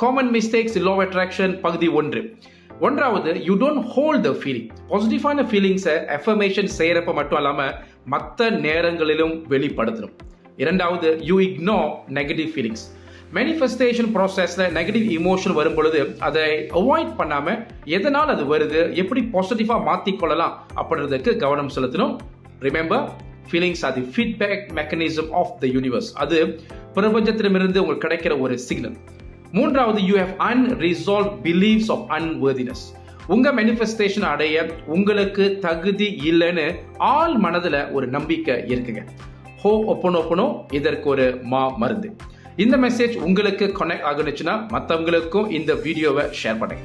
Common mistakes law of attraction பகுதி 1. ஒன்றாவது, you don't hold the feeling. பாசிட்டிவான ஃபீலிங்ஸை அஃபர்மேஷன் செய்யறப்ப மட்டும் இல்லாம மற்ற நேரங்களிலும் வெளிப்படுத்தணும். இரண்டாவது, you ignore negative feelings. Manifestation ப்ராசஸ்ல நெகட்டிவ் இமோஷன் வரும் பொழுது அதை அவாய்ட் பண்ணாம எதனால் அது வருது, எப்படி பாசிட்டிவா மாத்திக்கொள்ளலாம் அப்படின்றதுக்கு கவனம் செலுத்தணும். Remember, feelings are the feedback mechanism of the universe. அது பிரபஞ்சத்திடமிருந்து உங்களுக்கு கிடைக்கிற ஒரு சிக்னல். மூன்றாவது, you have unresolved beliefs of unworthiness. உங்க மேனிஃபெஸ்டேஷன் அடைய உங்களுக்கு தகுதி இல்லைன்னு ஆள் மனதுல ஒரு நம்பிக்கை இருக்குங்க. ஹோ ஒப்பனோ இதற்கு ஒரு மருந்து. இந்த மெசேஜ் உங்களுக்கு கனெக்ட் ஆகுனுச்சுன்னா மற்றவங்களுக்கும் இந்த வீடியோவை ஷேர் பண்ணுங்க.